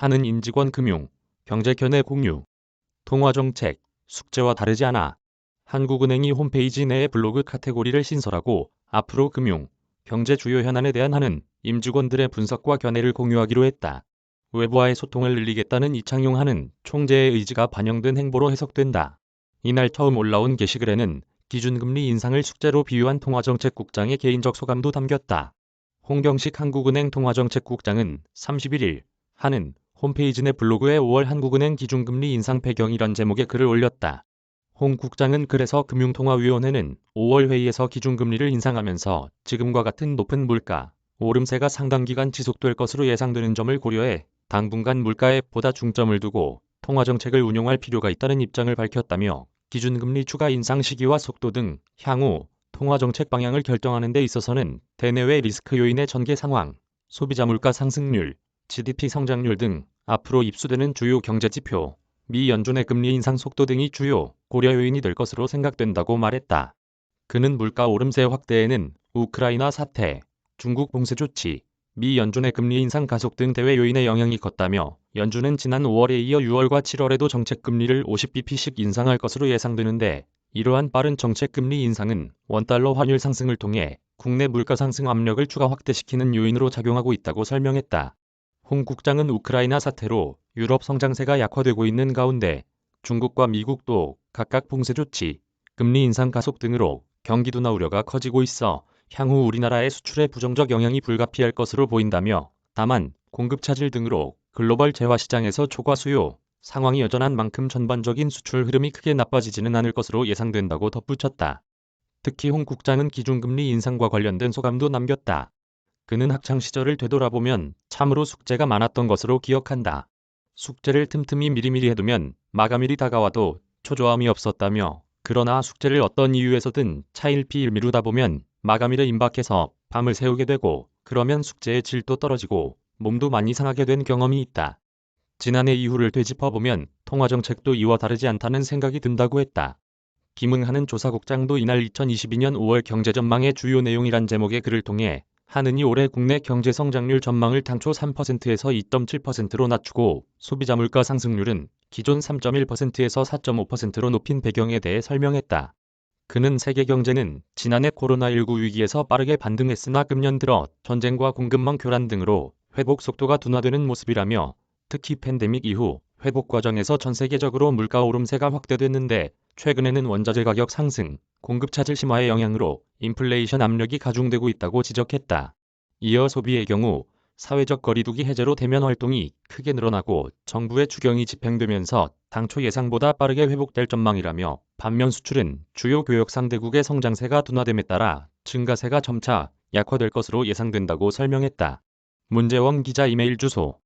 하는 임직원 금융, 경제 견해 공유. 통화정책, 숙제와 다르지 않아. 한국은행이 홈페이지 내에 블로그 카테고리를 신설하고 앞으로 금융, 경제 주요 현안에 대한 하는 임직원들의 분석과 견해를 공유하기로 했다. 외부와의 소통을 늘리겠다는 이창용 하는 총재의 의지가 반영된 행보로 해석된다. 이날 처음 올라온 게시글에는 기준금리 인상을 숙제로 비유한 통화정책국장의 개인적 소감도 담겼다. 홍경식 한국은행 통화정책국장은 31일 하는 홈페이지 내 블로그에 5월 한국은행 기준금리 인상 배경이란 제목의 글을 올렸다. 홍 국장은 글에서 금융통화위원회는 5월 회의에서 기준금리를 인상하면서 지금과 같은 높은 물가, 오름세가 상당기간 지속될 것으로 예상되는 점을 고려해 당분간 물가에 보다 중점을 두고 통화정책을 운용할 필요가 있다는 입장을 밝혔다며 기준금리 추가 인상 시기와 속도 등 향후 통화정책 방향을 결정하는 데 있어서는 대내외 리스크 요인의 전개 상황, 소비자 물가 상승률, GDP 성장률 등 앞으로 입수되는 주요 경제지표, 미 연준의 금리 인상 속도 등이 주요 고려 요인이 될 것으로 생각된다고 말했다. 그는 물가 오름세 확대에는 우크라이나 사태, 중국 봉쇄 조치, 미 연준의 금리 인상 가속 등 대외 요인의 영향이 컸다며 연준은 지난 5월에 이어 6월과 7월에도 정책금리를 50bp씩 인상할 것으로 예상되는데 이러한 빠른 정책금리 인상은 원달러 환율 상승을 통해 국내 물가 상승 압력을 추가 확대시키는 요인으로 작용하고 있다고 설명했다. 홍 국장은 우크라이나 사태로 유럽 성장세가 약화되고 있는 가운데 중국과 미국도 각각 봉쇄 조치, 금리 인상 가속 등으로 경기 둔화 우려가 커지고 있어 향후 우리나라의 수출에 부정적 영향이 불가피할 것으로 보인다며 다만 공급 차질 등으로 글로벌 재화시장에서 초과 수요 상황이 여전한 만큼 전반적인 수출 흐름이 크게 나빠지지는 않을 것으로 예상된다고 덧붙였다. 특히 홍 국장은 기준금리 인상과 관련된 소감도 남겼다. 그는 학창시절을 되돌아보면 참으로 숙제가 많았던 것으로 기억한다. 숙제를 틈틈이 미리미리 해두면 마감일이 다가와도 초조함이 없었다며 그러나 숙제를 어떤 이유에서든 차일피일 미루다 보면 마감일에 임박해서 밤을 새우게 되고 그러면 숙제의 질도 떨어지고 몸도 많이 상하게 된 경험이 있다. 지난해 이후를 되짚어보면 통화정책도 이와 다르지 않다는 생각이 든다고 했다. 김응하는 조사국장도 이날 2022년 5월 경제전망의 주요 내용이란 제목의 글을 통해 하느니 올해 국내 경제 성장률 전망을 당초 3%에서 2.7%로 낮추고 소비자 물가 상승률은 기존 3.1%에서 4.5%로 높인 배경에 대해 설명했다. 그는 세계 경제는 지난해 코로나19 위기에서 빠르게 반등했으나 금년 들어 전쟁과 공급망 교란 등으로 회복 속도가 둔화되는 모습이라며 특히 팬데믹 이후 회복 과정에서 전 세계적으로 물가 오름세가 확대됐는데 최근에는 원자재 가격 상승, 공급 차질 심화의 영향으로 인플레이션 압력이 가중되고 있다고 지적했다. 이어 소비의 경우 사회적 거리두기 해제로 대면 활동이 크게 늘어나고 정부의 추경이 집행되면서 당초 예상보다 빠르게 회복될 전망이라며 반면 수출은 주요 교역 상대국의 성장세가 둔화됨에 따라 증가세가 점차 약화될 것으로 예상된다고 설명했다. 문재원 기자 이메일 주소